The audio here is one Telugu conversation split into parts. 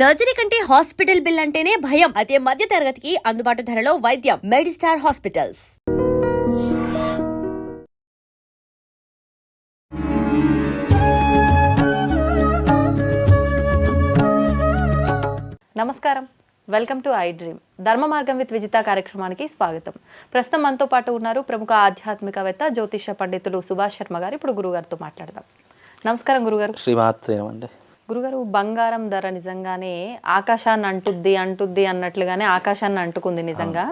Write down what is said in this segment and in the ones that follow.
సర్జరీ కంటే హాస్పిటల్ బిల్ అంటేనే భయం. అదే మధ్య తరగతికి అందుబాటు ధరలో వైద్యం. Medistar hospitals. నమస్కారం, వెల్కమ్ టు ఐ డ్రీమ్. ధర్మ మార్గం విత్ విజిత కార్యక్రమానికి స్వాగతం. ప్రస్తుతం మనతో పాటు ఉన్నారు ప్రముఖ ఆధ్యాత్మికవేత్త జ్యోతిష పండితులు సుభాష్ శర్మ గారు. ఇప్పుడు గురుగారితో మాట్లాడదాం. నమస్కారం గురుగారు. శ్రీమాత్రేమండి. గురుగారు, బంగారం ధర నిజంగానే ఆకాశాన్ని అంటుద్ది అన్నట్లుగానే ఆకాశాన్ని అంటుకుంది నిజంగా.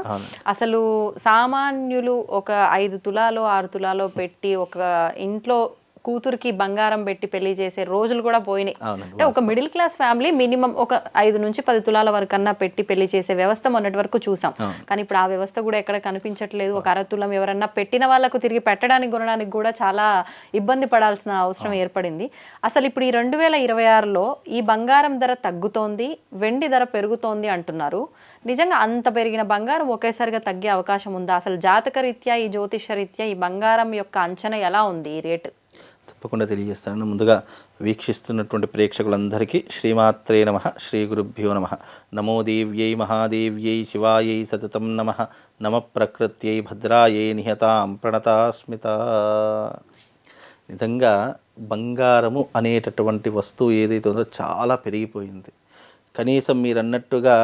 అసలు సామాన్యులు ఒక 5 తులాలో 6 తులాలో పెట్టి ఒక ఇంట్లో కూతురికి బంగారం పెట్టి పెళ్లి చేసే రోజులు కూడా పోయినాయి. అంటే ఒక మిడిల్ క్లాస్ ఫ్యామిలీ మినిమం ఒక 5 నుంచి 10 తులాల వరకన్నా పెట్టి పెళ్లి చేసే వ్యవస్థ మొన్నటి వరకు చూసాం. కానీ ఇప్పుడు ఆ వ్యవస్థ కూడా ఎక్కడ కనిపించట్లేదు. ఒక 1/2 తులం ఎవరన్నా పెట్టిన వాళ్ళకు తిరిగి పెట్టడానికి కొనడానికి కూడా చాలా ఇబ్బంది పడాల్సిన అవసరం ఏర్పడింది. అసలు ఇప్పుడు ఈ 2026లో ఈ బంగారం ధర తగ్గుతోంది, వెండి ధర పెరుగుతోంది అంటున్నారు. నిజంగా అంత పెరిగిన బంగారం ఒకేసారిగా తగ్గే అవకాశం ఉందా? అసలు జాతక రీత్యా, ఈ జ్యోతిష రీత్యా ఈ బంగారం యొక్క అంచనా ఎలా ఉంది, ఈ రేటు? తప్పకుండా తెలియజేస్తాను. ముందుగా వీక్షిస్తున్నటువంటి ప్రేక్షకులందరికీ శ్రీమాత్రే నమః, శ్రీ గురుభ్యో నమః. నమో దేవ్యై మహాదేవ్యై శివాయై సతతం నమః. నమ ప్రకృత్యై భద్రాయై నిహతాం ప్రణతాస్మిత. నిజంగా బంగారము అనేటటువంటి వస్తువు ఏదైతే ఉందో చాలా పెరిగిపోయింది. కనీసం మీరు అన్నట్టుగా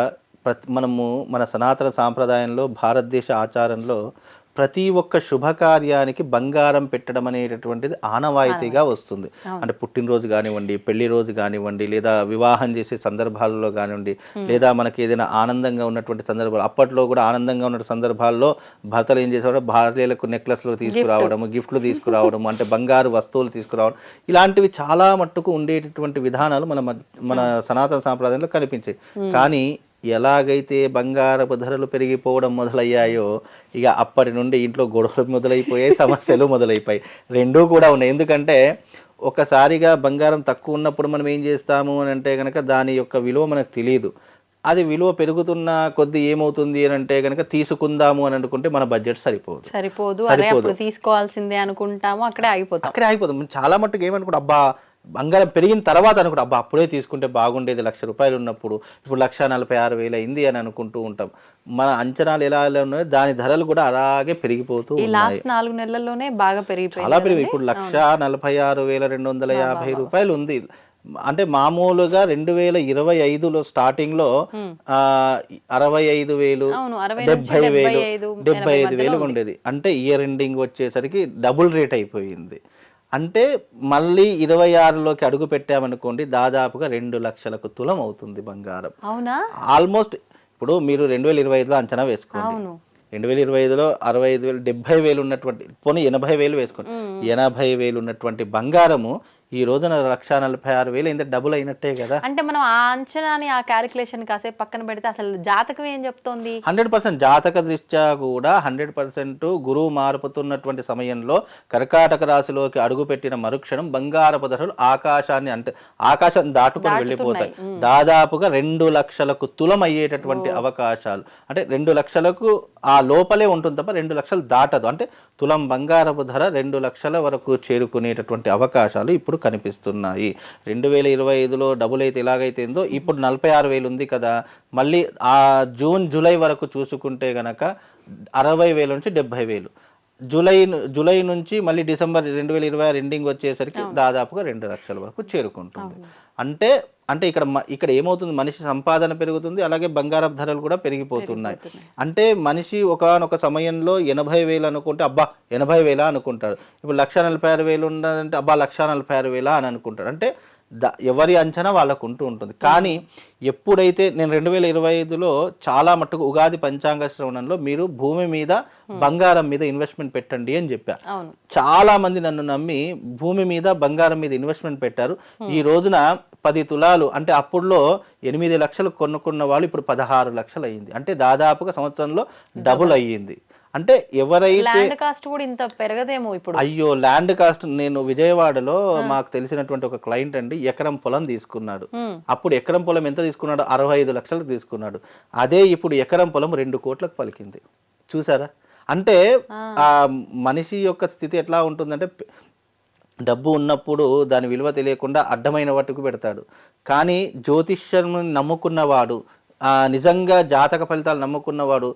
మనము మన సనాతన సాంప్రదాయంలో, భారతదేశ ఆచారంలో ప్రతి ఒక్క శుభకార్యానికి బంగారం పెట్టడం అనేటటువంటిది ఆనవాయితీగా వస్తుంది. అంటే పుట్టినరోజు కానివ్వండి, పెళ్లి రోజు కానివ్వండి, లేదా వివాహం చేసే సందర్భాల్లో కానివ్వండి, లేదా మనకి ఏదైనా ఆనందంగా ఉన్నటువంటి సందర్భాలు, అప్పట్లో కూడా ఆనందంగా ఉన్న సందర్భాల్లో భర్తలు ఏం చేసేవారు, భార్యలకు నెక్లెస్లు తీసుకురావడము, గిఫ్ట్లు తీసుకురావడము, అంటే బంగారు వస్తువులు తీసుకురావడం, ఇలాంటివి చాలా మట్టుకు ఉండేటటువంటి విధానాలు మన సనాతన సాంప్రదాయంలో కనిపించాయి. కానీ ఎలాగైతే బంగారపు ధరలు పెరిగిపోవడం మొదలయ్యాయో ఇక అప్పటి నుండి ఇంట్లో గొడవలు మొదలైపోయాయి, సమస్యలు మొదలైపోయాయి. రెండూ కూడా ఉన్నాయి. ఎందుకంటే ఒకసారిగా బంగారం తక్కువ ఉన్నప్పుడు మనం ఏం చేస్తాము అని అంటే కనుక దాని యొక్క విలువ మనకు తెలియదు. అది విలువ పెరుగుతున్న కొద్ది ఏమవుతుంది అని అంటే కనుక తీసుకుందాము అని అనుకుంటే మన బడ్జెట్ సరిపోదు, తీసుకోవాల్సిందే అనుకుంటాము, అక్కడే అయిపోతాం. చాలా మట్టుకు ఏమనుకుంటా, అబ్బా బంగారం పెరిగిన తర్వాత అనుకుంటా, అబ్బా అప్పుడే తీసుకుంటే బాగుండేది, 1,00,000 రూపాయలు ఉన్నప్పుడు ఇప్పుడు 1,46,000 అయింది అని అనుకుంటూ ఉంటాం. మన అంచనాలు ఎలా ఉన్నాయో దాని ధరలు కూడా అలాగే పెరిగిపోతూ ఉన్నాయి. 4 నెలల్లోనే బాగా పెరిగిపోయి చాలా పెరిగి ఇప్పుడు 1,46,250 రూపాయలు ఉంది. అంటే మామూలుగా 2025లో స్టార్టింగ్ లో 65,000, 70,000, 75,000 ఉండేది. అంటే ఇయర్ ఎండింగ్ వచ్చేసరికి డబుల్ రేట్ అయిపోయింది. అంటే మళ్ళీ 26లోకి అడుగు పెట్టామనుకోండి, దాదాపుగా 2 లక్షలకు తులం అవుతుంది బంగారం. అవునా? ఆల్మోస్ట్ ఇప్పుడు మీరు 2025లో అంచనా వేసుకోండి. 2025లో 65,000, 70,000 ఉన్నటువంటి, పోనీ 80,000 వేసుకోండి, 80,000 ఉన్నటువంటి బంగారము ఈ రోజున 1,46,000 అయింది, డబుల్ అయినట్టే కదా. అంటే మనం ఆ అంచనాని, ఆ క్యాలిక్యులేషన్ కాసేపు పక్కన పెడితే అసలు జాతకం ఏం చెప్తోంది? 100% జాతక దృష్ట్యా కూడా 100% గురువు మారుపుతున్నటువంటి సమయంలో కర్కాటక రాశిలోకి అడుగుపెట్టిన మరుక్షణం బంగారపు ధరలు ఆకాశం దాటుకొని వెళ్ళిపోతాయి. దాదాపుగా 2 లక్షలకు తులం అయ్యేటటువంటి అవకాశాలు, అంటే 2 లక్షలకు ఆ లోపలే ఉంటుంది తప్ప 2 లక్షలు దాటదు. అంటే తులం బంగారపు ధర 2 లక్షల వరకు చేరుకునేటటువంటి అవకాశాలు ఇప్పుడు కనిపిస్తున్నాయి. 2025లో డబుల్ అయితే ఎలాగైతేందో ఇప్పుడు 46,000 ఉంది కదా. మళ్ళీ ఆ జూన్ జూలై వరకు చూసుకుంటే గనక 60,000 నుంచి 70,000, జూలై నుంచి మళ్ళీ డిసెంబర్ 2026 ఎండింగ్ వచ్చేసరికి దాదాపుగా 2 లక్షల వరకు చేరుకుంటుంది. అంటే ఇక్కడ ఏమవుతుంది, మనిషి సంపాదన పెరుగుతుంది, అలాగే బంగారపు ధరలు కూడా పెరిగిపోతున్నాయి. అంటే మనిషి ఒకానొక సమయంలో 80,000 అనుకుంటే అబ్బా 80,000 అనుకుంటాడు. ఇప్పుడు 1,46,000 ఉన్నదంటే అబ్బా 1,46,000 అని అనుకుంటాడు. అంటే ఎవరి అంచనా వాళ్ళకు ఉంటూ ఉంటుంది. కానీ ఎప్పుడైతే నేను 2025లో చాలా మట్టుకు ఉగాది పంచాంగ శ్రవణంలో మీరు భూమి మీద బంగారం మీద ఇన్వెస్ట్మెంట్ పెట్టండి అని చెప్పా. చాలా మంది నన్ను నమ్మి భూమి మీద బంగారం మీద ఇన్వెస్ట్మెంట్ పెట్టారు. ఈ రోజున 10 తులాలు అంటే అప్పుడులో 8 లక్షలు కొనుక్కున్న వాళ్ళు ఇప్పుడు 16 లక్షలు అయ్యింది. అంటే దాదాపుగా సంవత్సరంలో డబుల్ అయ్యింది. అంటే ఎవరైతే ల్యాండ్ కాస్ట్ కూడా ఇంత పెరగదేమో ఇప్పుడు. అయ్యో ల్యాండ్ కాస్ట్, నేను విజయవాడలో మాకు తెలిసినటువంటి ఒక క్లయింట్ అండి ఎకరం పొలం తీసుకున్నాడు. అప్పుడు ఎకరం పొలం ఎంత తీసుకున్నాడు, 65 లక్షలకు తీసుకున్నాడు. అదే ఇప్పుడు ఎకరం పొలం 2 కోట్లకు పలికింది. చూసారా? అంటే ఆ మనిషి యొక్క స్థితి ఎట్లా ఉంటుందంటే డబ్బు ఉన్నప్పుడు దాని విలువ తెలియకుండా అడ్డమైన వాటికి పెడతాడు. కానీ జ్యోతిష్యం నమ్ముకున్నవాడు, నిజంగా జాతక ఫలితాలు నమ్ముకున్నవాడు,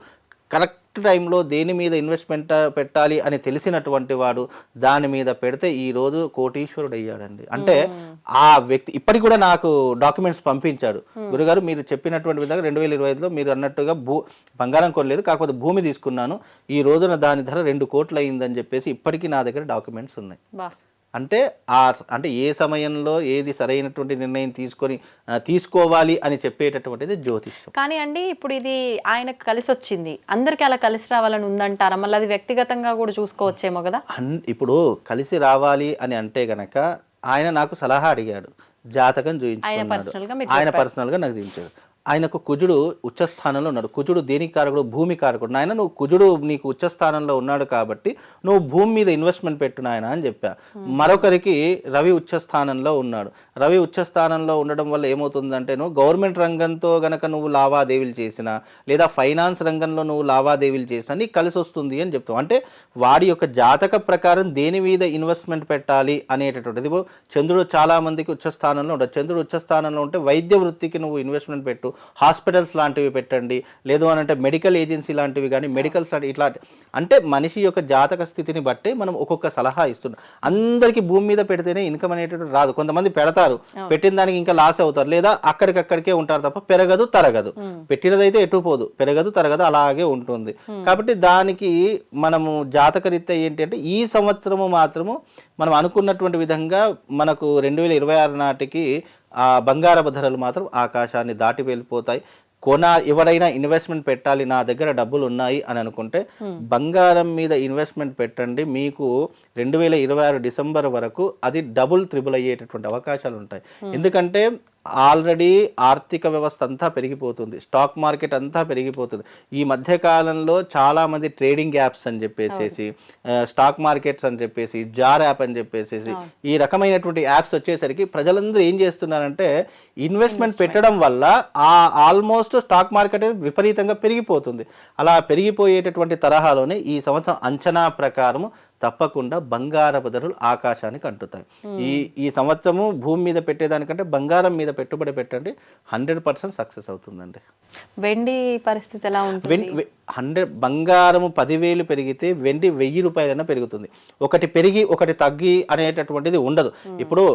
కరెక్ట్ టైంలో దేని మీద ఇన్వెస్ట్మెంట్ పెట్టాలి అని తెలిసినటువంటి వాడు దాని మీద పెడితే ఈరోజు కోటీశ్వరుడు అయ్యాడండి. అంటే ఆ వ్యక్తి ఇప్పటికి కూడా నాకు డాక్యుమెంట్స్ పంపించాడు. గురుగారు మీరు చెప్పినటువంటి విధంగా 2025లో మీరు అన్నట్టుగా బంగారం కొనలేదు, కాకపోతే భూమి తీసుకున్నాను, ఈ రోజున దాని ధర 2 కోట్లు అయిందని చెప్పేసి ఇప్పటికీ నా దగ్గర డాక్యుమెంట్స్ ఉన్నాయి. అంటే అంటే ఏ సమయంలో ఏది సరైనటువంటి నిర్ణయం తీసుకోవాలి అని చెప్పేటటువంటిది జ్యోతిష్యం. కానీ అండి ఇప్పుడు ఇది ఆయనకు కలిసి వచ్చింది, అందరికి అలా కలిసి రావాలని ఉందంటారా? మళ్ళీ అది వ్యక్తిగతంగా కూడా చూసుకోవచ్చేమో కదా. ఇప్పుడు కలిసి రావాలి అని అంటే గనక ఆయన నాకు సలహా అడిగాడు, జాతకం చూపించుకున్నాడు, ఆయన పర్సనల్ గా నాకు చూపించాడు. ఆయనకు కుజుడు ఉచ్చస్థానంలో ఉన్నాడు. కుజుడు దేనికి కారకుడు? భూమి కారకుడు. నాయన నువ్వు కుజుడు నీకు ఉచ్చస్థానంలో ఉన్నాడు కాబట్టి నువ్వు భూమి మీద ఇన్వెస్ట్మెంట్ పెట్టు నాయన అని చెప్పా. మరొకరికి రవి ఉచ్చస్థానంలో ఉన్నాడు. రవి ఉచ్చస్థానంలో ఉండడం వల్ల ఏమవుతుందంటే నువ్వు గవర్నమెంట్ రంగంతో గనక నువ్వు లావాదేవీలు చేసినా లేదా ఫైనాన్స్ రంగంలో నువ్వు లావాదేవీలు చేసినా నీకు కలిసి వస్తుంది అని చెప్తావు. అంటే వాడి యొక్క జాతక ప్రకారం దేని మీద ఇన్వెస్ట్మెంట్ పెట్టాలి అనేటటువంటిది. ఇప్పుడు చంద్రుడు చాలా మందికి ఉచ్చస్థానంలో ఉండదు. చంద్రుడు ఉచ్చస్థానంలో ఉంటే వైద్య వృత్తికి నువ్వు ఇన్వెస్ట్మెంట్ పెట్టు, హాస్పిటల్స్ లాంటివి పెట్టండి, లేదు అని అంటే మెడికల్ ఏజెన్సీ లాంటివి కానీ మెడికల్స్ లాంటి ఇట్లాంటి. అంటే మనిషి యొక్క జాతక స్థితిని బట్టి మనం ఒక్కొక్క సలహా ఇస్తున్నాం. అందరికీ భూమి మీద పెడితేనే ఇన్కమ్ అనేటువంటి రాదు. కొంతమంది పెడతారు, పెట్టిన దానికి ఇంకా లాస్ అవుతారు, లేదా అక్కడికక్కడికే ఉంటారు తప్ప పెరగదు తరగదు. పెట్టినదైతే ఎటు పోదు, పెరగదు తరగదు, అలాగే ఉంటుంది. కాబట్టి దానికి మనము జాతకరీత్యా ఏంటి అంటే ఈ సంవత్సరము మాత్రము మనం అనుకున్నటువంటి విధంగా మనకు 2026 నాటికి ఆ బంగారపు ధరలు మాత్రం ఆకాశాన్ని దాటి వెళ్ళిపోతాయి. ఎవరైనా ఇన్వెస్ట్మెంట్ పెట్టాలి, నా దగ్గర డబ్బులు ఉన్నాయి అని అనుకుంటే బంగారం మీద ఇన్వెస్ట్మెంట్ పెట్టండి. మీకు 2026 డిసెంబర్ వరకు అది డబుల్ త్రిబుల్ అయ్యేటటువంటి అవకాశాలు ఉంటాయి. ఎందుకంటే ఆల్రెడీ ఆర్థిక వ్యవస్థ అంతా పెరిగిపోతుంది, స్టాక్ మార్కెట్ అంతా పెరిగిపోతుంది. ఈ మధ్య కాలంలో చాలా మంది ట్రేడింగ్ యాప్స్ అని చెప్పేసి, స్టాక్ మార్కెట్స్ అని చెప్పేసి, జార్ యాప్ అని చెప్పేసి ఈ రకమైనటువంటి యాప్స్ వచ్చేసరికి ప్రజలందరూ ఏం చేస్తున్నారంటే ఇన్వెస్ట్మెంట్ పెట్టడం వల్ల ఆల్మోస్ట్ స్టాక్ మార్కెట్ విపరీతంగా పెరిగిపోతుంది. అలా పెరిగిపోయేటటువంటి తరహాలోనే ఈ సంవత్సరం అంచనా ప్రకారము తప్పకుండా బంగారపు ధరలు ఆకాశానికి అంటుతాయి. ఈ సంవత్సరము భూమి మీద పెట్టేదానికంటే బంగారం మీద పెట్టుబడి పెట్టండి, 100% సక్సెస్ అవుతుందండి. వెండి పరిస్థితి ఎలా ఉంటుంది? బంగారము 10,000 పెరిగితే వెండి 1,000 రూపాయలైనా పెరుగుతుంది. ఒకటి పెరిగి ఒకటి తగ్గి అనేటటువంటిది ఉండదు. ఇప్పుడు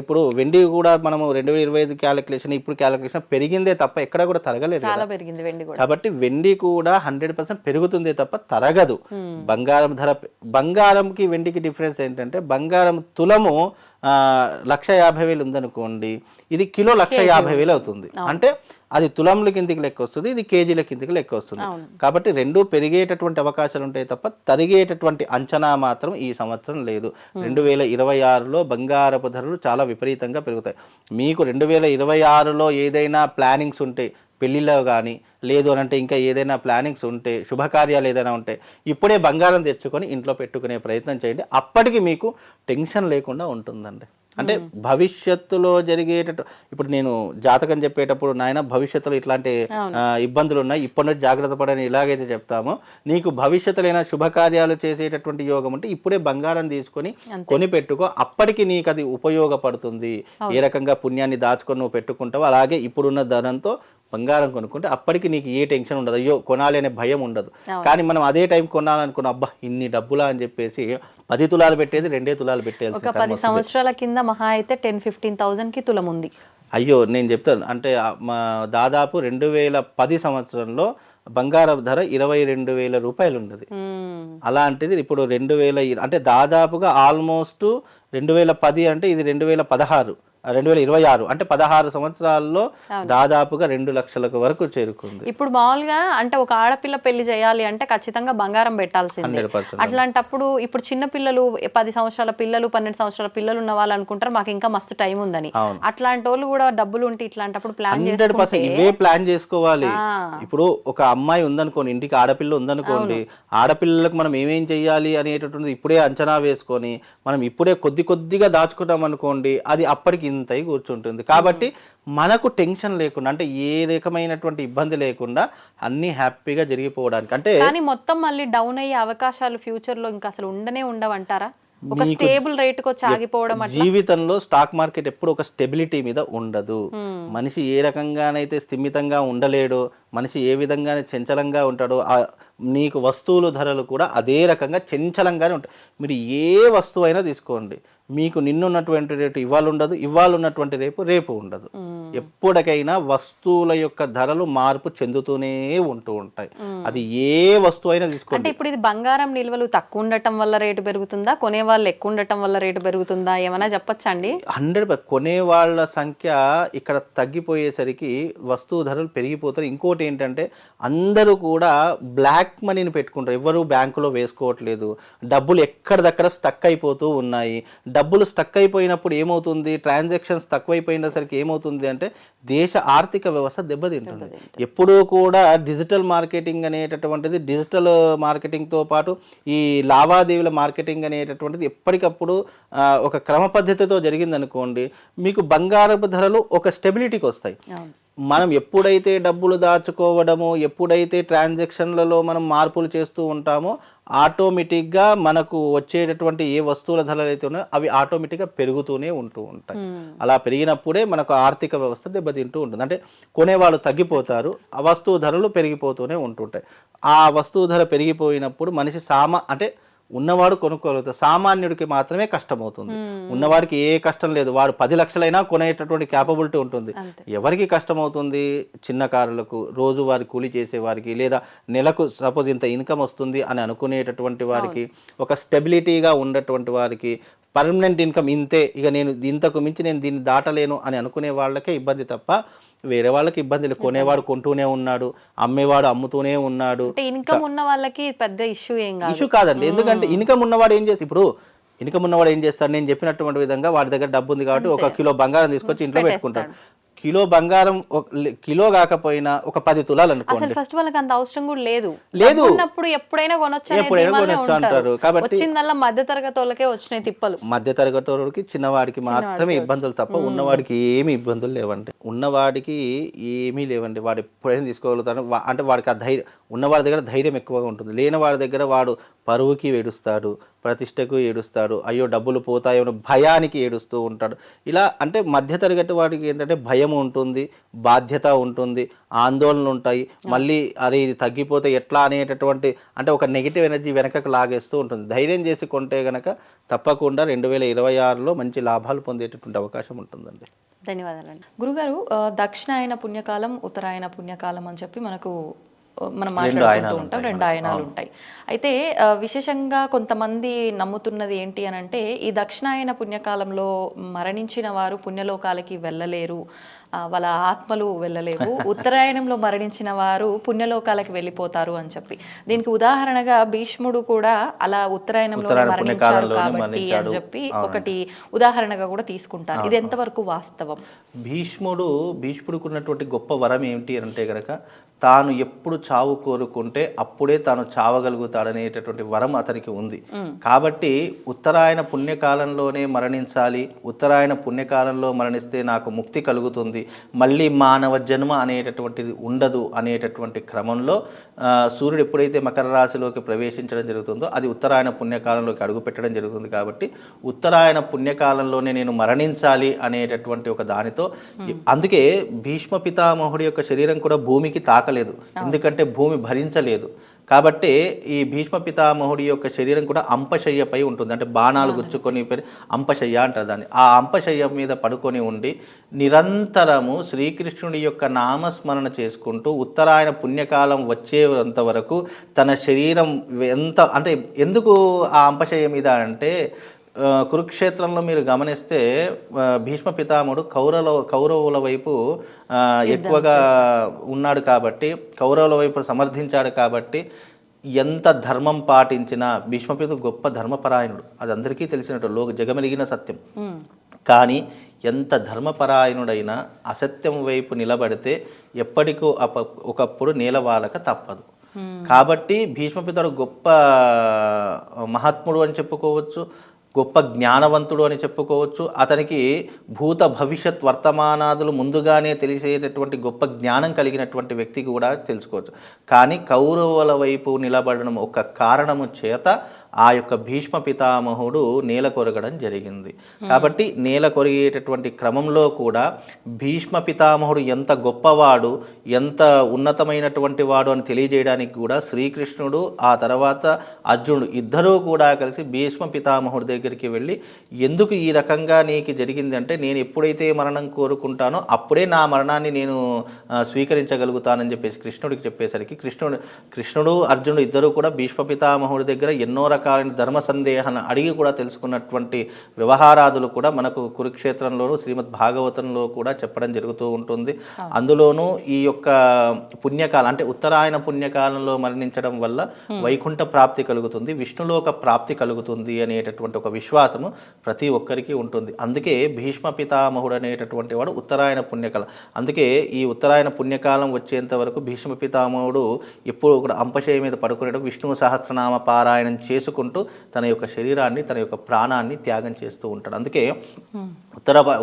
ఇప్పుడు వెండి కూడా మనము 2025 క్యాలిక్యులేషన్ ఇప్పుడు క్యాలిక్యులేషన్ పెరిగిందే తప్ప ఎక్కడ కూడా తరగలేదు. కాబట్టి వెండి కూడా 100% పెరుగుతుందే తప్ప తరగదు. బంగారంకి వెండికి డిఫరెన్స్ ఏంటంటే బంగారం తులము 1,50,000 ఉందనుకోండి, ఇది కిలో 1,50,000 అవుతుంది. అంటే అది తులంల కిందికి లెక్క వస్తుంది, ఇది కేజీల కిందికి లెక్క వస్తుంది. కాబట్టి రెండు పెరిగేటటువంటి అవకాశాలు ఉంటాయి తప్ప తరిగేటటువంటి అంచనా మాత్రం ఈ సంవత్సరం లేదు. 2026లో బంగారపు ధరలు చాలా విపరీతంగా పెరుగుతాయి. మీకు 2026లో ఏదైనా ప్లానింగ్స్ ఉంటే, పెళ్లిలో కానీ లేదు అని అంటే ఇంకా ఏదైనా ప్లానింగ్స్ ఉంటే, శుభకార్యాలు ఏదైనా ఉంటే ఇప్పుడే బంగారం తెచ్చుకొని ఇంట్లో పెట్టుకునే ప్రయత్నం చేయండి. అప్పటికి మీకు టెన్షన్ లేకుండా ఉంటుందండి. అంటే భవిష్యత్తులో జరిగేటట్టు ఇప్పుడు నేను జాతకం చెప్పేటప్పుడు నాయన భవిష్యత్తులో ఇట్లాంటి ఇబ్బందులు ఉన్నాయి, ఇప్పటి నుంచి జాగ్రత్త పడని ఇలాగైతే చెప్తామో, నీకు భవిష్యత్తులైన శుభకార్యాలు చేసేటటువంటి యోగం అంటే ఇప్పుడే బంగారం తీసుకొని కొని పెట్టుకో, అప్పటికి నీకు అది ఉపయోగపడుతుంది. ఏ రకంగా పుణ్యాన్ని దాచుకొని నువ్వు పెట్టుకుంటావో అలాగే ఇప్పుడున్న ధనంతో బంగారం కొనుక్కుంటే అప్పటికి నీకు ఏ టెన్షన్ ఉండదు, అయ్యో కొనాలి అనే భయం ఉండదు. కానీ మనం అదే టైం కొనాలనుకున్నాం, అబ్బా ఇన్ని డబ్బులా అని చెప్పేసి 10 తులాలు పెట్టేది 2 తులాలు పెట్టేది. ఒక 10 సంవత్సరాల కింద మహా అయితే 10-15,000కి తులం ఉంది. అయ్యో నేను చెప్తాను అంటే దాదాపు 2010 సంవత్సరంలో బంగారం ధర 22,000 రూపాయలు ఉన్నది. అలాంటిది ఇప్పుడు 2000 అంటే దాదాపుగా ఆల్మోస్ట్ 2010 అంటే ఇది 2016 2026 అంటే 16 సంవత్సరాల్లో దాదాపుగా 2 లక్షల వరకు చేరుకుంది. ఇప్పుడు మామూలుగా అంటే ఒక ఆడపిల్ల పెళ్లి చేయాలి అంటే ఖచ్చితంగా బంగారం పెట్టాల్సిందే. అట్లాంటప్పుడు ఇప్పుడు చిన్న పిల్లలు 10 సంవత్సరాల పిల్లలు 12 సంవత్సరాల పిల్లలు ఉన్న వాళ్ళు అనుకుంటారు మాకు ఇంకా మస్తు టైం ఉందని. అట్లాంటి వాళ్ళు కూడా డబ్బులు ఉంటే ఇట్లాంటప్పుడు ప్లాన్ 100% ఇవే ప్లాన్ చేసుకోవాలి. ఇప్పుడు ఒక అమ్మాయి ఉందనుకోండి, ఇంటికి ఆడపిల్ల ఉందనుకోండి, ఆడపిల్లలకు మనం ఏమేం చెయ్యాలి అనేటటువంటిది ఇప్పుడే అంచనా వేసుకొని మనం ఇప్పుడే కొద్దిగా దాచుకుంటాం అనుకోండి, అది అప్పటికి ఇంత కూర్చుంటుంది. కాబట్టి మనకు టెన్షన్ లేకుండా అంటే ఏ రకమైనటువంటి ఇబ్బంది లేకుండా అన్ని హ్యాపీగా జరిగిపోవడానికి అంటే కానీ మొత్తం మళ్ళీ డౌన్ అయ్యే అవకాశాలు ఫ్యూచర్ లో ఇంకా అసలు ఉండనే ఉండవంటారా? ఒక స్టేబుల్ రేట్ కి వచ్చి ఆగిపోవడం అట్లా. జీవితంలో స్టాక్ మార్కెట్ ఎప్పుడు ఒక స్టెబిలిటీ మీద ఉండదు. మనిషి ఏ రకంగానైతే స్థిమితంగా ఉండలేడో, మనిషి ఏ విధంగానే చంచలంగా ఉంటాడో, నీకు వస్తువుల ధరలు కూడా అదే రకంగా చంచలంగానే ఉంటాయి. మీరు ఏ వస్తువు అయినా తీసుకోండి, మీకు నిన్నున్నటువంటి రేటు ఇవాళ ఉండదు, ఇవాళ ఉన్నటువంటి రేపు ఉండదు. ఎప్పటికైనా వస్తువుల యొక్క ధరలు మార్పు చెందుతూనే ఉంటూ ఉంటాయి. అది ఏ వస్తువు అయినా తీసుకోండి. అంటే ఇప్పుడు ఇది బంగారం నిల్వలు తక్కువ ఉండటం వల్ల రేటు పెరుగుతుందా, కొనే వాళ్ళు ఎక్కువ ఉండటం వల్ల రేటు పెరుగుతుందా, ఏమైనా చెప్పచ్చండి? 100% కొనే వాళ్ళ సంఖ్య ఇక్కడ తగ్గిపోయేసరికి వస్తువు ధరలు పెరిగిపోతాయి. ఇంకోటి ఏంటంటే అందరూ కూడా బ్లాక్ మనీని పెట్టుకుంటారు, ఎవరు బ్యాంకులో వేసుకోవట్లేదు. డబ్బులు ఎక్కడిదక్కడ స్టక్ అయిపోతూ ఉన్నాయి. డబ్బులు స్టక్ అయిపోయినప్పుడు ఏమవుతుంది, ట్రాన్సాక్షన్స్ తక్కువైపోయినసరికి ఏమవుతుంది అంటే దేశ ఆర్థిక వ్యవస్థ దెబ్బతింటుంది. ఎప్పుడూ కూడా డిజిటల్ మార్కెటింగ్ అనేటటువంటిది, డిజిటల్ మార్కెటింగ్తో పాటు ఈ లావాదేవీల మార్కెటింగ్ అనేటటువంటిది ఎప్పటికప్పుడు ఒక క్రమ పద్ధతితో జరిగిందనుకోండి, మీకు బంగారపు ధరలు ఒక స్టెబిలిటీకి వస్తాయి. మనం ఎప్పుడైతే డబ్బులు దాచుకోవడము, ఎప్పుడైతే ట్రాన్సాక్షన్లలో మనం మార్పులు చేస్తూ ఉంటామో ఆటోమేటిక్గా మనకు వచ్చేటటువంటి ఏ వస్తువుల ధరలు అయితే ఉన్నాయో అవి ఆటోమేటిక్గా పెరుగుతూనే ఉంటూ ఉంటాయి. అలా పెరిగినప్పుడే మనకు ఆర్థిక వ్యవస్థ దెబ్బతింటూ ఉంటుంది. అంటే కొనేవాళ్ళు తగ్గిపోతారు, ఆ వస్తువు ధరలు పెరిగిపోతూనే ఉంటుంటాయి. ఆ వస్తువు ధర పెరిగిపోయినప్పుడు మనిషి అంటే ఉన్నవాడు కొనుక్కోగలుగుతాడు, సామాన్యుడికి మాత్రమే కష్టం అవుతుంది. ఉన్నవాడికి ఏ కష్టం లేదు, వాడు 10 లక్షలైనా కొనేటటువంటి క్యాపబిలిటీ ఉంటుంది. ఎవరికి కష్టం అవుతుంది? చిన్నకారులకు, రోజువారి కూలి చేసే వారికి, లేదా నెలకు సపోజ్ ఇంత ఇన్కమ్ వస్తుంది అని అనుకునేటటువంటి వారికి, ఒక స్టెబిలిటీగా ఉన్నటువంటి వారికి, పర్మనెంట్ ఇన్కమ్ ఇంతే, ఇక నేను ఇంతకు మించి నేను దీన్ని దాటలేను అని అనుకునే వాళ్ళకే ఇబ్బంది తప్ప వేరే వాళ్ళకి ఇబ్బంది లేదు. కొనేవాడు కొంటూనే ఉన్నాడు, అమ్మేవాడు అమ్ముతూనే ఉన్నాడు. ఇన్కమ్ ఉన్న వాళ్ళకి పెద్ద ఇష్యూ కాదండి. ఎందుకంటే ఇన్కమ్ ఉన్నవాడు ఏం చేసి, ఇప్పుడు ఇన్కమ్ ఉన్నవాడు ఏం చేస్తాడు, నేను చెప్పినటువంటి విధంగా వాడి దగ్గర డబ్బు ఉంది కాబట్టి 1 కిలో బంగారం తీసుకొచ్చి ఇంట్లో పెట్టుకుంటాడు. కిలో బంగారం కిలో కాకపోయినా ఒక 10 తులాలు అనుకోండి. ఫస్ట్ వాళ్ళకి అంత అవసరం కూడా లేదు. ఎప్పుడైనా కొనొచ్చు అంటారు. కాబట్టి మధ్య తరగతి వాళ్ళకే వచ్చినాయి తిప్పలు. మధ్య తరగతి వాళ్ళకి, చిన్నవాడికి మాత్రమే ఇబ్బందులు తప్ప ఉన్నవాడికి ఏమి ఇబ్బందులు లేవండి. ఉన్నవాడికి ఏమీ లేవండి. వాడు ఎప్పుడైనా తీసుకోగలుగుతాడు. అంటే వాడికి ఆ ధైర్యం, ఉన్నవాడి దగ్గర ధైర్యం ఎక్కువగా ఉంటుంది. లేని వాడి దగ్గర వాడు పరువుకి ఏడుస్తాడు, ప్రతిష్టకు ఏడుస్తాడు, అయ్యో డబ్బులు పోతాయో భయానికి ఏడుస్తూ ఉంటాడు. ఇలా అంటే మధ్యతరగతి వాడికి ఏంటంటే భయం ఉంటుంది, బాధ్యత ఉంటుంది, ఆందోళనలు ఉంటాయి. మళ్ళీ అరే ఇది తగ్గిపోతే ఎట్లా అనేటటువంటి అంటే ఒక నెగిటివ్ ఎనర్జీ వెనకకు లాగేస్తూ ఉంటుంది. ధైర్యం చేసి కొంటే గనక తప్పకుండా 2026లో మంచి లాభాలు పొందేటటువంటి అవకాశం ఉంటుందండి. ధన్యవాదాలండి గురుగారు. దక్షిణాయన పుణ్యకాలం, ఉత్తరాయణ పుణ్యకాలం అని చెప్పి మనం మాట్లాడుకుంటూ ఉంటాం, 2 ఆయనాలు ఉంటాయి. అయితే విశేషంగా కొంతమంది నమ్ముతున్నది ఏంటి అని అంటే, ఈ దక్షిణాయన పుణ్యకాలంలో మరణించిన వారు పుణ్యలోకాలకి వెళ్ళలేరు, వాళ్ళ ఆత్మలు వెళ్ళలేవు. ఉత్తరాయణంలో మరణించిన వారు పుణ్యలోకాలకి వెళ్ళిపోతారు అని చెప్పి, దీనికి ఉదాహరణగా భీష్ముడు కూడా అలా ఉత్తరాయణంలో మరణించారు కాబట్టి అని చెప్పి ఒకటి ఉదాహరణగా కూడా తీసుకుంటారు. ఇది ఎంతవరకు వాస్తవం? భీష్ముడికి ఉన్నటువంటి గొప్ప వరం ఏమిటి అంటే గనక, తాను ఎప్పుడు చావు కోరుకుంటే అప్పుడే తాను చావగలుగుతాడనేటటువంటి వరం అతనికి ఉంది. కాబట్టి ఉత్తరాయణ పుణ్యకాలంలోనే మరణించాలి, ఉత్తరాయణ పుణ్యకాలంలో మరణిస్తే నాకు ముక్తి కలుగుతుంది, మళ్ళీ మానవ జన్మ అనేటటువంటిది ఉండదు అనేటటువంటి క్రమంలో సూర్యుడు ఎప్పుడైతే మకర రాశిలోకి ప్రవేశించడం జరుగుతుందో అది ఉత్తరాయణ పుణ్యకాలంలోకి అడుగుపెట్టడం జరుగుతుంది. కాబట్టి ఉత్తరాయణ పుణ్యకాలంలోనే నేను మరణించాలి అనేటటువంటి ఒక దానితో, అందుకే భీష్మ పితామహుడి యొక్క శరీరం కూడా భూమికి తాకలేదు, ఎందుకంటే భూమి భరించలేదు. కాబట్టి ఈ భీష్మ పితామహుడి యొక్క శరీరం కూడా అంపశయ్యపై ఉంటుంది. అంటే బాణాలు గుచ్చుకొని అంపశయ్య అంటారు దాన్ని. ఆ అంపశయ్య మీద పడుకొని ఉండి నిరంతరము శ్రీకృష్ణుడి యొక్క నామస్మరణ చేసుకుంటూ ఉత్తరాయణ పుణ్యకాలం వచ్చేంత వరకు తన శరీరం అంటే ఎందుకు ఆ అంపశయ్య మీద అంటే, కురుక్షేత్రంలో మీరు గమనిస్తే భీష్మ పితామహుడు కౌరవుల వైపు ఎక్కువగా ఉన్నాడు కాబట్టి, కౌరవుల వైపు సమర్థించాడు కాబట్టి ఎంత ధర్మం పాటించినా భీష్మపితుడు గొప్ప ధర్మపరాయణుడు, అది అందరికీ తెలిసినట్టు జగమెరిగిన సత్యం. కానీ ఎంత ధర్మపరాయణుడైనా అసత్యం వైపు నిలబడితే ఎప్పటికో ఒకప్పుడు నేలవాలక తప్పదు. కాబట్టి భీష్మపితుడు గొప్ప మహాత్ముడు అని చెప్పుకోవచ్చు, గొప్ప జ్ఞానవంతుడు అని చెప్పుకోవచ్చు. అతనికి భూత భవిష్యత్ వర్తమానాదులు ముందుగానే తెలిసేటటువంటి గొప్ప జ్ఞానం కలిగినటువంటి వ్యక్తి కూడా తెలుసుకోవచ్చు. కానీ కౌరవుల వైపు నిలబడడం ఒక కారణము చేత ఆ యొక్క భీష్మ పితామహుడు నేల కొరగడం జరిగింది. కాబట్టి నేల కొరిగేటటువంటి క్రమంలో కూడా భీష్మ పితామహుడు ఎంత గొప్పవాడు, ఎంత ఉన్నతమైనటువంటి వాడు అని తెలియజేయడానికి కూడా శ్రీకృష్ణుడు ఆ తర్వాత అర్జునుడు ఇద్దరూ కూడా కలిసి భీష్మ పితామహుడి దగ్గరికి వెళ్ళి ఎందుకు ఈ రకంగా నీకు జరిగింది అంటే, నేను ఎప్పుడైతే మరణం కోరుకుంటానో అప్పుడే నా మరణాన్ని నేను స్వీకరించగలుగుతానని చెప్పేసి కృష్ణుడికి చెప్పేసరికి కృష్ణుడు అర్జునుడు ఇద్దరు కూడా భీష్మ పితామహుడి దగ్గర ఎన్నో రకాలైన ధర్మ సందేహాలను అడిగి కూడా తెలుసుకున్నటువంటి వ్యవహారాదులు కూడా మనకు కురుక్షేత్రంలోను శ్రీమద్ భాగవతంలో కూడా చెప్పడం జరుగుతూ ఉంటుంది. అందులోనూ ఈ యొక్క పుణ్యకాలం అంటే ఉత్తరాయణ పుణ్యకాలంలో మరణించడం వల్ల వైకుంఠ ప్రాప్తి కలుగుతుంది, విష్ణులోక ప్రాప్తి కలుగుతుంది అనేటటువంటి ఒక విశ్వాసము ప్రతి ఒక్కరికి ఉంటుంది. అందుకే భీష్మ పితామహుడు అనేటటువంటి వాడు ఉత్తరాయణ పుణ్యకాలం. అందుకే ఈ ఉత్తరాయణ పుణ్యకాలం వచ్చేంత వరకు భీష్మ పితామహుడు ఎప్పుడు కూడా అంపశయ మీద పడుకునేటప్పుడు విష్ణు సహస్రనామ పారాయణం చేసుకుంటూ తన యొక్క శరీరాన్ని, తన యొక్క ప్రాణాన్ని త్యాగం చేస్తూ ఉంటాడు. అందుకే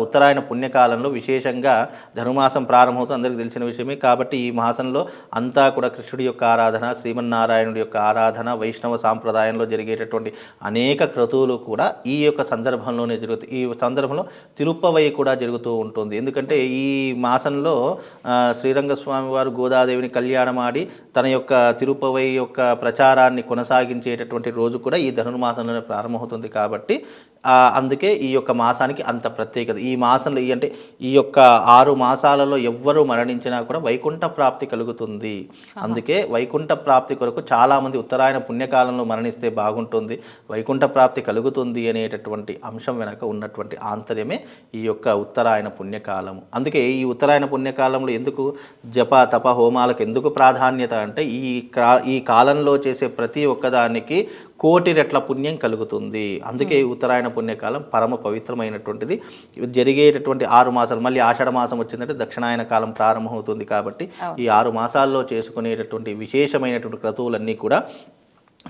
ఉత్తరాయణ పుణ్యకాలంలో విశేషంగా ధనుమాసం ప్రారంభమవుతుంది, అందరికీ తెలిసిన విషయమే. కాబట్టి ఈ మాసంలో అంతా కూడా కృష్ణుడి యొక్క ఆరాధన, శ్రీమన్నారాయణుడి యొక్క ఆరాధన, వైష్ణవ సాంప్రదాయంలో జరిగేటటువంటి అనేక క్రతువులు కూడా ఈ యొక్క సందర్భంలోనే జరుగుతాయి. ఈ సందర్భంలో తిరుప్పవై కూడా జరుగుతూ ఉంటుంది. ఎందుకంటే ఈ మాసంలో శ్రీరంగస్వామి వారు గోదాదేవిని కళ్యాణమాడి తన యొక్క తిరుప్పవై యొక్క ప్రచారాన్ని కొనసాగించేటటువంటి రోజు కూడా ఈ ధనుర్మాసంలోనే ప్రారంభమవుతుంది. కాబట్టి అందుకే ఈ యొక్క మాసానికి అంత ప్రత్యేకత. ఈ మాసంలో అంటే ఈ యొక్క 6 మాసాలలో ఎవ్వరూ మరణించినా కూడా వైకుంఠ ప్రాప్తి కలుగుతుంది. అందుకే వైకుంఠ ప్రాప్తి కొరకు చాలామంది ఉత్తరాయణ పుణ్యకాలంలో మరణిస్తే బాగుంటుంది, వైకుంఠ ప్రాప్తి కలుగుతుంది అనేటటువంటి అంశం వెనక ఉన్నటువంటి ఆంతర్యమే ఈ యొక్క ఉత్తరాయణ పుణ్యకాలము. అందుకే ఈ ఉత్తరాయణ పుణ్యకాలంలో ఎందుకు జప తప హోమాలకు ఎందుకు ప్రాధాన్యత అంటే ఈ కాలంలో చేసే ప్రతి ఒక్కదానికి 1,000,000 రెట్ల పుణ్యం కలుగుతుంది. అందుకే ఉత్తరాయణ పుణ్యకాలం పరమ పవిత్రమైనటువంటిది. జరిగేటటువంటి 6 మాసాలు, మళ్ళీ ఆషాఢ మాసం వచ్చిందంటే దక్షిణాయన కాలం ప్రారంభమవుతుంది. కాబట్టి ఈ 6 మాసాల్లో చేసుకునేటటువంటి విశేషమైనటువంటి క్రతువులన్నీ కూడా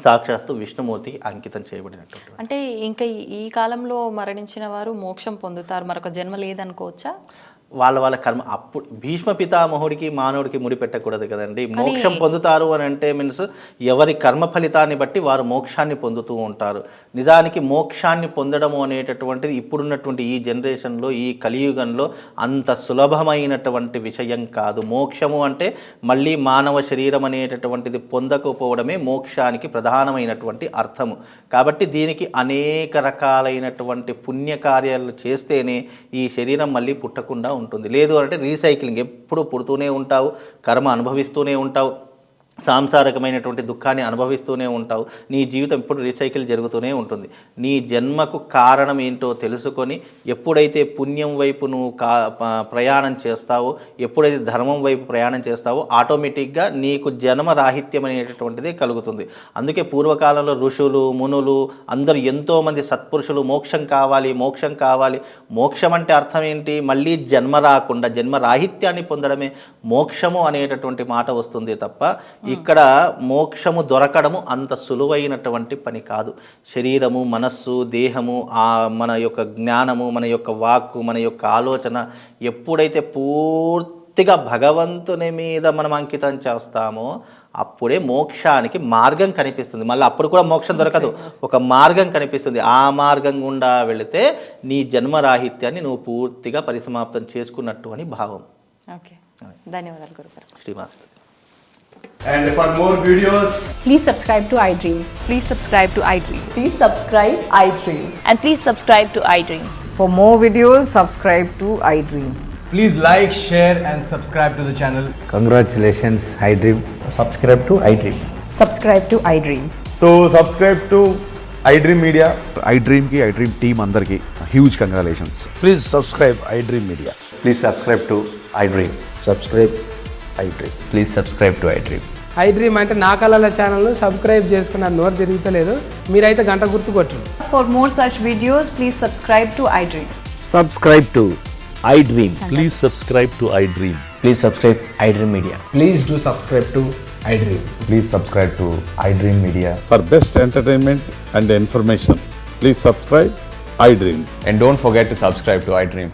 సాక్షాత్తు విష్ణుమూర్తికి అంకితం చేయబడినటువంటి. అంటే ఇంకా ఈ కాలంలో మరణించిన వారు మోక్షం పొందుతారు, మరొక జన్మ లేదనుకోవచ్చా? వాళ్ళ కర్మ అప్పుడు భీష్మ పితామహుడికి మానవుడికి ముడి పెట్టకూడదు కదండి. మోక్షం పొందుతారు అని అంటే మీన్స్ ఎవరి కర్మ ఫలితాన్ని బట్టి వారు మోక్షాన్ని పొందుతూ ఉంటారు. నిజానికి మోక్షాన్ని పొందడము అనేటటువంటిది ఇప్పుడున్నటువంటి ఈ జనరేషన్లో, ఈ కలియుగంలో అంత సులభమైనటువంటి విషయం కాదు. మోక్షము అంటే మళ్ళీ మానవ శరీరం అనేటటువంటిది పొందకపోవడమే మోక్షానికి ప్రధానమైనటువంటి అర్థము. కాబట్టి దీనికి అనేక రకాలైనటువంటి పుణ్యకార్యాలు చేస్తేనే ఈ శరీరం మళ్ళీ పుట్టకుండా ఉంటుంది. లేదు అంటే రీసైక్లింగ్, ఎప్పుడు పుడుతూనే ఉంటావు, కర్మ అనుభవిస్తూనే ఉంటావు, సాంసారికమైనటువంటి దుఃఖాన్ని అనుభవిస్తూనే ఉంటావు, నీ జీవితం ఇప్పుడు రీసైకిల్ జరుగుతూనే ఉంటుంది. నీ జన్మకు కారణం ఏంటో తెలుసుకొని ఎప్పుడైతే పుణ్యం వైపు నువ్వు ప్రయాణం చేస్తావో, ఎప్పుడైతే ధర్మం వైపు ప్రయాణం చేస్తావో ఆటోమేటిక్గా నీకు జన్మ రాహిత్యం అనేటటువంటిది కలుగుతుంది. అందుకే పూర్వకాలంలో ఋషులు, మునులు అందరూ ఎంతోమంది సత్పురుషులు మోక్షం కావాలి, మోక్షం కావాలి, మోక్షం అంటే అర్థం ఏంటి? మళ్ళీ జన్మ రాకుండా జన్మ రాహిత్యాన్ని పొందడమే మోక్షము అనేటటువంటి మాట వస్తుంది తప్ప ఇక్కడ మోక్షము దొరకడము అంత సులువైనటువంటి పని కాదు. శరీరము, మనస్సు, దేహము, మన యొక్క జ్ఞానము, మన యొక్క వాక్కు, మన యొక్క ఆలోచన ఎప్పుడైతే పూర్తిగా భగవంతుని మీద మనం అంకితం చేస్తామో అప్పుడే మోక్షానికి మార్గం కనిపిస్తుంది. మళ్ళీ అప్పుడు కూడా మోక్షం దొరకదు, ఒక మార్గం కనిపిస్తుంది. ఆ మార్గం గుండా వెళితే నీ జన్మరాహిత్యాన్ని నువ్వు పూర్తిగా పరిసమాప్తం చేసుకున్నట్టు అని భావం. ఓకే, ధన్యవాదాలు గురుగారు. శ్రీమాస్తు. And for more videos, please subscribe to iDream. Please subscribe to iDream. Please subscribe iDream. And please subscribe to iDream. For more videos, subscribe to iDream. please like, share and subscribe to the channel. Congratulations, iDream. Subscribe to iDream. Subscribe to iDream. So subscribe to iDream Media. iDream team andarki huge congratulations. Please subscribe iDream Media. Please subscribe to iDream. Subscribe iDream. Please subscribe to iDream. iDream అంటే నా కళల ఛానల్ను సబ్స్క్రైబ్ చేసుకున్న నోరు తిరుగుతలేదు, మీరైతే గంట గుర్తు కొట్టండి. For more such videos, please subscribe to iDream. Subscribe to iDream. Please subscribe to iDream. Please subscribe iDream Media. Please do subscribe to iDream. Please subscribe to iDream Media. For best entertainment and information, please subscribe iDream. And don't forget to subscribe to iDream.